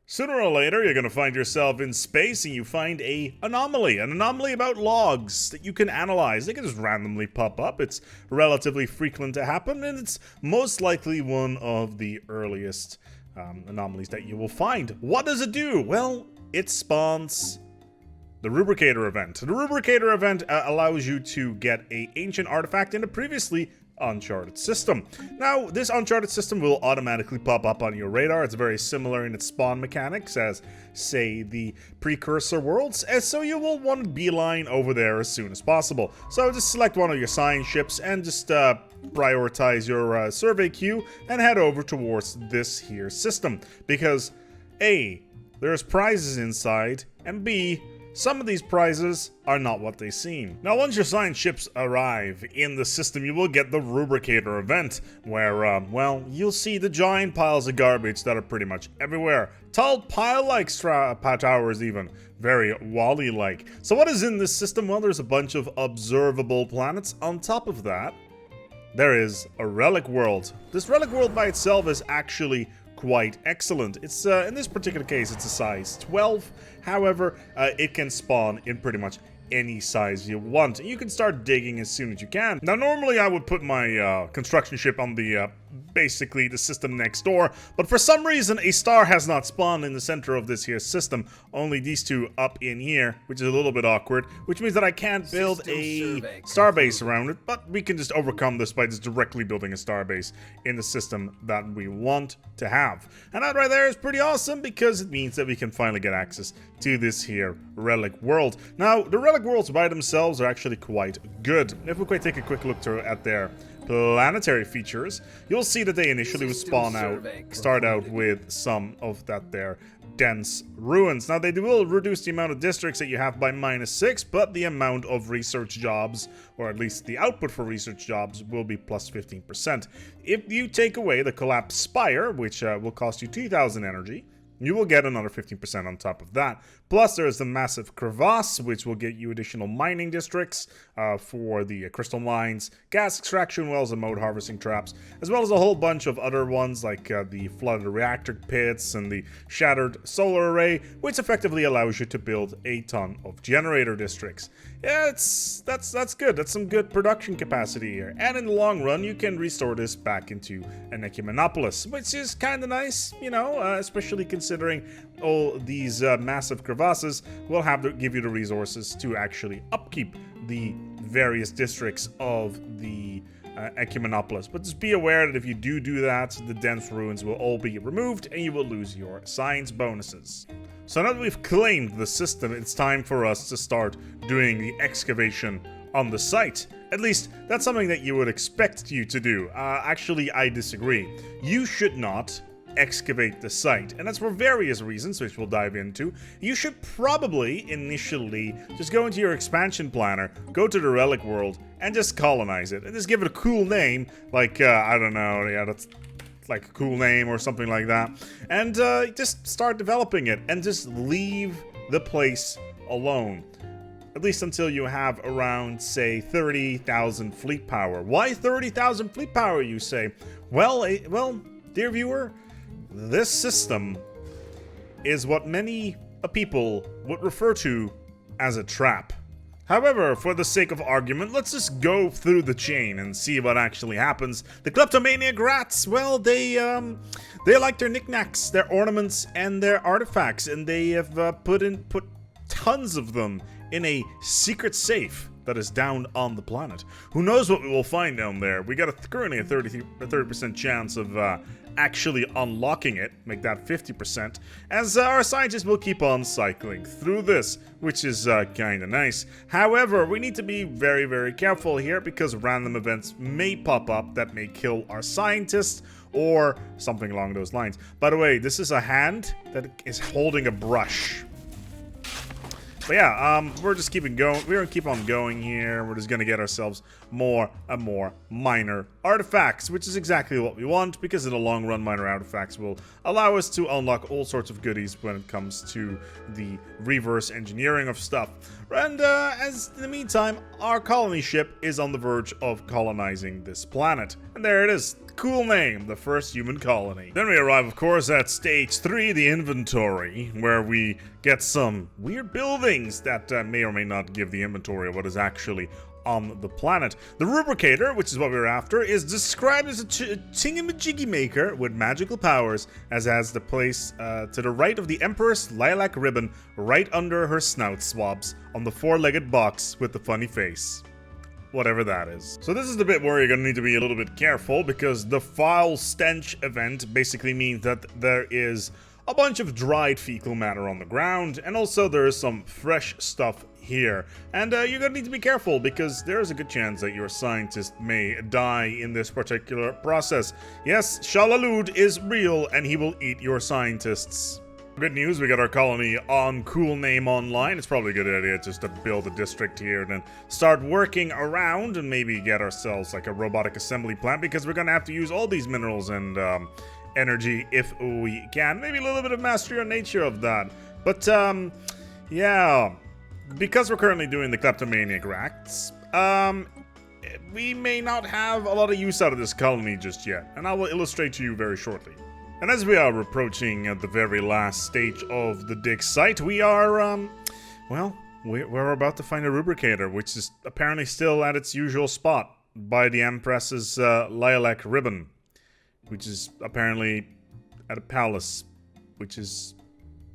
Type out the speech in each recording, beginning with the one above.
Sooner or later, you're going to find yourself in space and you find an anomaly about logs that you can analyze. They can just randomly pop up. It's relatively frequent to happen, and it's most likely one of the earliest anomalies that you will find. What does it do? Well, it spawns the Rubricator event. The Rubricator event allows you to get an ancient artifact in a previously uncharted system. Now, this uncharted system will automatically pop up on your radar. It's very similar in its spawn mechanics as, say, the precursor worlds, and so you will want to beeline over there as soon as possible. So just select one of your science ships and just prioritize your survey queue and head over towards this here system, because A, there's prizes inside, and B, some of these prizes are not what they seem. Now, once your science ships arrive in the system, you will get the Rubricator event, where, well, you'll see the giant piles of garbage that are pretty much everywhere. Tall pile-like towers even. Very Wall-E-like. So what is in this system? Well, there's a bunch of observable planets. On top of that, there is a relic world. This relic world by itself is actually quite excellent. It's in this particular case, it's a size 12. However, it can spawn in pretty much any size you want. You can start digging as soon as you can. Now, normally I would put my construction ship on the basically the system next door, but for some reason a star has not spawned in the center of this here system. Only these two up in here, which is a little bit awkward, which means that I can't build a starbase around it, but we can just overcome this by just directly building a starbase in the system that we want to have. And that right there is pretty awesome, because it means that we can finally get access to this here relic world. Now, the relic worlds by themselves are actually quite good. If we take a quick look at their planetary features, you'll see that they initially would start out with some of that there dense ruins. Now, they will reduce the amount of districts that you have by -6, but the amount of research jobs, or at least the output for research jobs, will be plus 15%. If you take away the collapsed spire, which will cost you 2,000 energy, you will get another 15% on top of that. Plus, there is the massive crevasse, which will get you additional mining districts for the crystal mines, gas extraction wells, and mode harvesting traps, as well as a whole bunch of other ones like the flooded reactor pits and the shattered solar array, which effectively allows you to build a ton of generator districts. Yeah, that's good. That's some good production capacity here. And in the long run, you can restore this back into an Ecumenopolis, which is kind of nice, you know, especially considering all these massive crevasses will have to give you the resources to actually upkeep the various districts of the Ecumenopolis. But just be aware that if you do that, the dense ruins will all be removed and you will lose your science bonuses. So now that we've claimed the system, it's time for us to start doing the excavation on the site. At least, that's something that you would expect you to do. Actually, I disagree. You should not excavate the site, and that's for various reasons, which we'll dive into. You should probably initially just go into your expansion planner, go to the relic world, and just colonize it, and just give it a cool name, like I don't know, yeah, that's like a cool name or something like that, and just start developing it, and just leave the place alone. At least until you have around, say, 30,000 fleet power. Why 30,000 fleet power, you say? Well, dear viewer, this system is what many people would refer to as a trap. However, for the sake of argument, let's just go through the chain and see what actually happens. The kleptomaniac rats, well, they like their knickknacks, their ornaments, and their artifacts, and they have put tons of them in a secret safe that is down on the planet. Who knows what we will find down there? We got currently a 30% chance of actually unlocking it, make that 50%, as our scientists will keep on cycling through this, which is kinda nice. However, we need to be very, very careful here, because random events may pop up that may kill our scientists, or something along those lines. By the way, this is a hand that is holding a brush. But yeah, we're just keeping going. We're gonna keep on going here. We're just gonna get ourselves more and more minor artifacts, which is exactly what we want, because in the long run, minor artifacts will allow us to unlock all sorts of goodies when it comes to the reverse engineering of stuff. And as in the meantime, our colony ship is on the verge of colonizing this planet. And there it is. cool name, the first human colony. Then we arrive, of course, at stage 3, the inventory, where we get some weird buildings that may or may not give the inventory of what is actually on the planet. The Rubricator, which is what we're after, is described as a thingamajiggy maker with magical powers, as has the place to the right of the Empress Lilac ribbon, right under her snout swabs, on the 4-legged box with the funny face. Whatever that is. So this is the bit where you're gonna need to be a little bit careful, because the foul stench event basically means that there is a bunch of dried fecal matter on the ground, and also there is some fresh stuff here. And you're gonna need to be careful, because there is a good chance that your scientist may die in this particular process. Yes, Shalalud is real, and he will eat your scientists. Good news, we got our colony on Cool Name Online. It's probably a good idea just to build a district here and then start working around and maybe get ourselves like a robotic assembly plant, because we're gonna have to use all these minerals and energy if we can. Maybe a little bit of mastery on nature of that. But yeah, because we're currently doing the kleptomaniac racks, we may not have a lot of use out of this colony just yet, and I will illustrate to you very shortly. And as we are approaching the very last stage of the dig site, we are, well, we're about to find a Rubricator, which is apparently still at its usual spot by the Empress's lilac ribbon, which is apparently at a palace, which has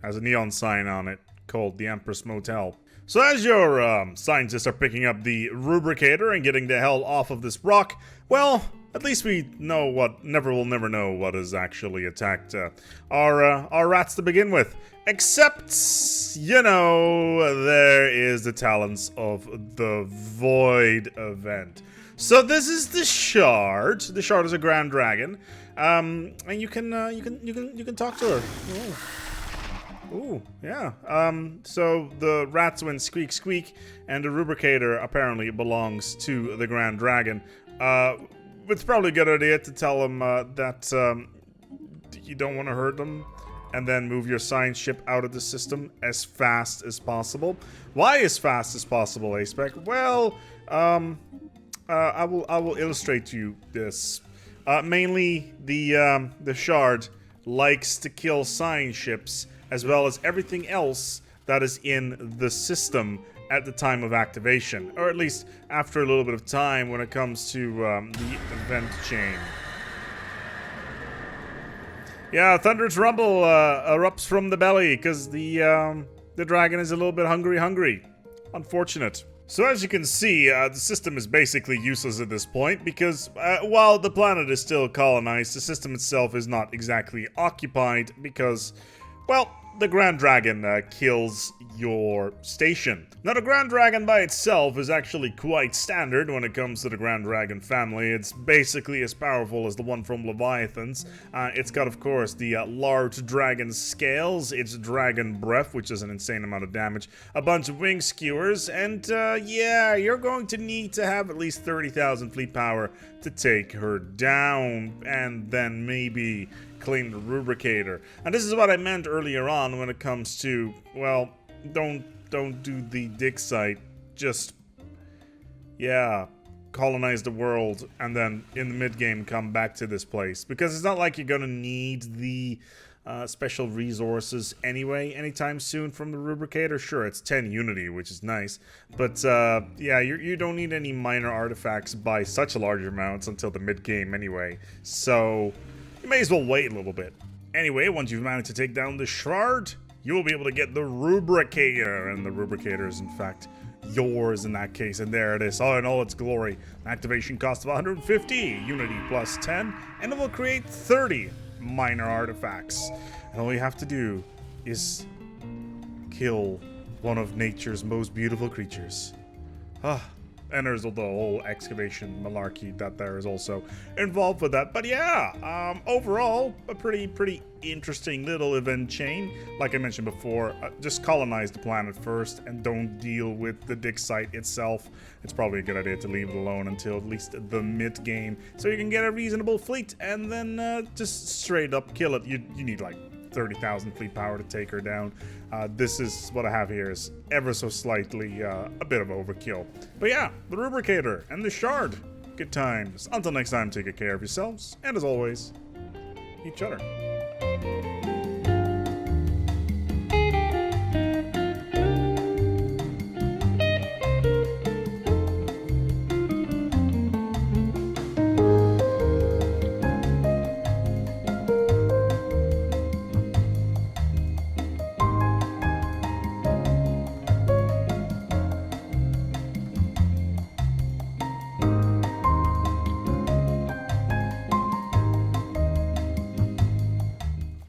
a neon sign on it called the Empress Motel. So as your scientists are picking up the Rubricator and getting the hell off of this rock, well, at least we know what we'll never know what has actually attacked our rats to begin with. Except, you know, there is the talents of the Void event. So this is the Shard. The Shard is a Grand Dragon, and you can talk to her. Ooh, yeah. So the rats went squeak squeak, and the Rubricator apparently belongs to the Grand Dragon. It's probably a good idea to tell them that you don't want to hurt them, and then move your science ship out of the system as fast as possible. Why as fast as possible, ASpec? Well, I will illustrate to you this. Mainly, the Shard likes to kill science ships, as well as everything else that is in the system at the time of activation, or at least after a little bit of time when it comes to the event chain. Yeah, thunderous rumble erupts from the belly because the dragon is a little bit hungry. Unfortunate. So as you can see, the system is basically useless at this point because while the planet is still colonized, the system itself is not exactly occupied because, well, the Grand Dragon kills your station. Now, the Grand Dragon by itself is actually quite standard when it comes to the Grand Dragon family. It's basically as powerful as the one from Leviathans. It's got, of course, the large dragon scales, its dragon breath, which is an insane amount of damage, a bunch of wing skewers, and yeah, you're going to need to have at least 30,000 fleet power to take her down, and then maybe claim the Rubricator. And this is what I meant earlier on when it comes to, well, don't do the dig site, just, yeah, colonize the world, and then in the mid-game come back to this place. Because it's not like you're gonna need the special resources anyway anytime soon from the Rubricator. Sure, it's 10 Unity, which is nice, but yeah, you don't need any minor artifacts by such large amounts until the mid-game anyway, so you may as well wait a little bit. Anyway, once you've managed to take down the Shard, you will be able to get the Rubricator, and the Rubricator is in fact yours in that case, and there it is, all in all its glory. Activation cost of 150, Unity plus 10, and it will create 30 minor artifacts. And all you have to do is kill one of nature's most beautiful creatures. And there's the whole excavation malarkey that there is also involved with that. But yeah, overall, a pretty interesting little event chain. Like I mentioned before, just colonize the planet first and don't deal with the dig site itself. It's probably a good idea to leave it alone until at least the mid-game, so you can get a reasonable fleet and then just straight up kill it. You need like 30,000 fleet power to take her down. This is what I have here is ever so slightly a bit of overkill. But yeah, the Rubricator and the Shard. good times. Until next time, take good care of yourselves, and as always, each other.